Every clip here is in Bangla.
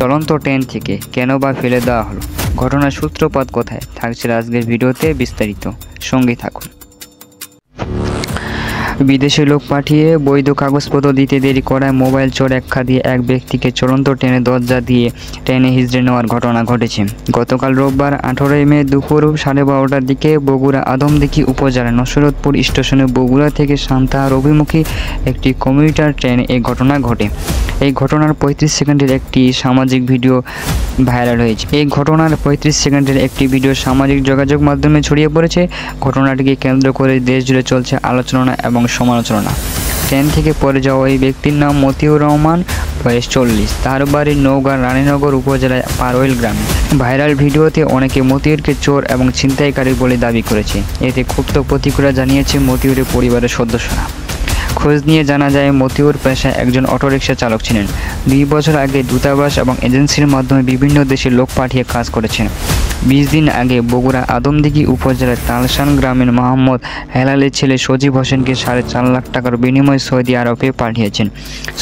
চলন্ত ট্রেন থেকে কেন বা ফেলে দেওয়া হলো, ঘটনার সূত্রপাত কোথায়, থাকছে আজকের ভিডিওতে বিস্তারিত। সঙ্গে থাকুন। বিদেশে লোক পাঠিয়ে বৈধ কাগজপত্র দিতে দেরি করায় মোবাইল চোর আখ্যা দিয়ে এক ব্যক্তিকে চলন্ত ট্রেনের দরজা দিয়ে ট্রেনে হিজড়ে নেওয়ার ঘটনা ঘটেছে। গতকাল রোববার 18 মে দুপুর 12:30টার দিকে বগুড়া আদমদীঘি উপজেলার নসরতপুর স্টেশনে বগুড়া থেকে সান্তাহার অভিমুখী একটি কমিউটার ট্রেনে এই ঘটনা ঘটে। এই ঘটনার 35 সেকেন্ডের একটি সামাজিক ভিডিও ভাইরাল হয়েছে। এই ঘটনার 35 সেকেন্ডের একটি ভিডিও সামাজিক যোগাযোগ মাধ্যমে ছড়িয়ে পড়েছে। ঘটনাটিকে কেন্দ্র করে দেশ জুড়ে চলছে আলোচনা এবং সমালোচনা। ট্রেন থেকে পড়ে যাওয়া ওই ব্যক্তির নাম মতিউর রহমান, বয়স 40। তার বাড়ি নওগাঁ রানীনগর উপজেলায় পারোইল গ্রামে। ভাইরাল ভিডিওতে অনেকে মতিউরকে চোর এবং ছিনতাইকারী বলে দাবি করেছে। এতে ক্ষুব্ধ প্রতিক্রিয়া জানিয়েছে মতিউরের পরিবারের সদস্যরা। খোঁজ নিয়ে জানা যায় মতিউর পেশায় একজন অটোরিকশা চালক ছিলেন। 2 বছর আগে দূতাবাস এবং এজেন্সির মাধ্যমে বিভিন্ন দেশে লোক পাঠিয়ে কাজ করেছেন। 20 দিন আগে বগুড়া আদমদীঘি উপজেলার তালসান গ্রামের মোহাম্মদ হেলালের ছেলে সজীব হোসেনকে 4.5 লাখ টাকার বিনিময়ে সৌদি আরবে পাঠিয়েছেন।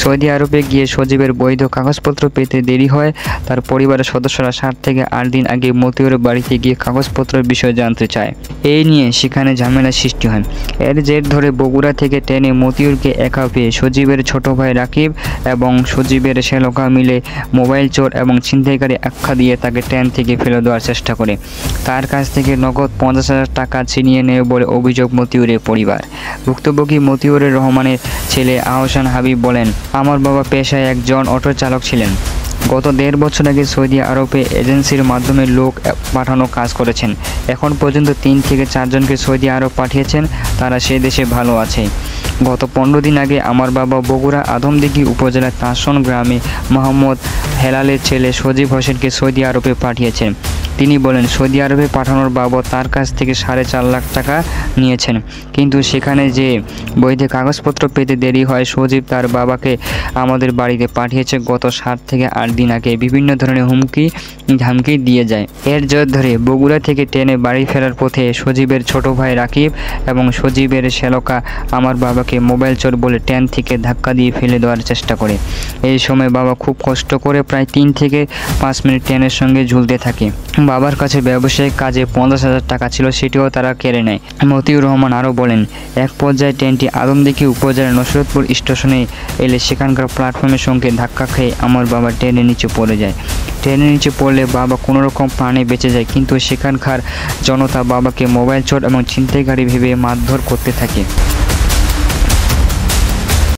সৌদি আরবে গিয়ে সজীবের বৈধ কাগজপত্র পেতে দেরি হয়। তার পরিবারের সদস্যরা 7 থেকে 8 দিন আগে মতিউরের বাড়িতে গিয়ে কাগজপত্রের বিষয়ে জানতে চায়। এই নিয়ে সেখানে ঝামেলার সৃষ্টি হয়। এর জের ধরে বগুড়া থেকে ট্রেনে মতিউরকে একা পেয়ে সজীবের ছোট ভাই রাকিব এবং সজীবের শ্যালকা মিলে মোবাইল চোর এবং ছিনতাইকারী আখ্যা দিয়ে তাকে ট্রেন থেকে ফেলে দেওয়ার চেষ্টা করে। তার কাছ থেকে নগদ 50,000 টাকা ছিনিয়ে নেয় বলে অভিযোগ মতিউরের পরিবার। ভুক্তভোগী মতিউরের রহমানের ছেলে আহসান হাবিব বলেন, আমার বাবা পেশায় একজন অটো চালক ছিলেন। গত 1.5 বছর আগে সৌদি আরবে এজেন্সির মাধ্যমে লোক পাঠানো কাজ করেছেন। এখন পর্যন্ত 3 থেকে 4 জনকে সৌদি আরব পাঠিয়েছেন। তারা সে দেশে ভালো আছে। গত 15 দিন আগে আমার বাবা বগুড়া আদমদীঘি উপজেলার তাসন গ্রামে মোহাম্মদ হেলালের ছেলে সজীব হোসেনকে সৌদি আরবে পাঠিয়েছেন। তিনি বলেন, সৌদি আরবে পাঠানোর বাবদ তার কাছ থেকে 4.5 লাখ টাকা নিয়েছেন। কিন্তু সেখানে যে বৈধ কাগজপত্র পেতে দেরি হয়। সজীব তার বাবাকে আমাদের বাড়িতে পাঠিয়েছে গত 7 থেকে 8 দিন আগে। বিভিন্ন ধরনের হুমকি ধামকি দিয়ে যায়। এর জের ধরে বগুড়া থেকে ট্রেনে বাড়ি ফেরার পথে সজীবের ছোট ভাই রাকিব এবং সজীবের শ্যালকা আমার বাবাকে মোবাইল চোর বলে ট্রেন থেকে ধাক্কা দিয়ে ফেলে দেওয়ার চেষ্টা করে। এই সময় বাবা খুব কষ্ট করে প্রায় 3 থেকে 5 মিনিট ট্রেনের সঙ্গে ঝুলতে থাকে। বাবার কাছে ব্যবসায়িক কাজে 50,000 টাকা ছিল, সেটিও তারা কেড়ে নেয়। মতিউর রহমান আরও বলেন, এক পর্যায়ে ট্রেনটি আদমদীঘি উপজেলার নসরতপুর স্টেশনে এলে সেখানকার প্ল্যাটফর্মের সঙ্গে ধাক্কা খেয়ে আমার বাবা ট্রেনের নিচে পড়ে যায়। ট্রেনের নিচে পড়লে বাবা কোনোরকম প্রাণে বেঁচে যায়, কিন্তু সেখানকার জনতা বাবাকে মোবাইল চোর এবং ছিনতাইকারী ভেবে মারধর করতে থাকে।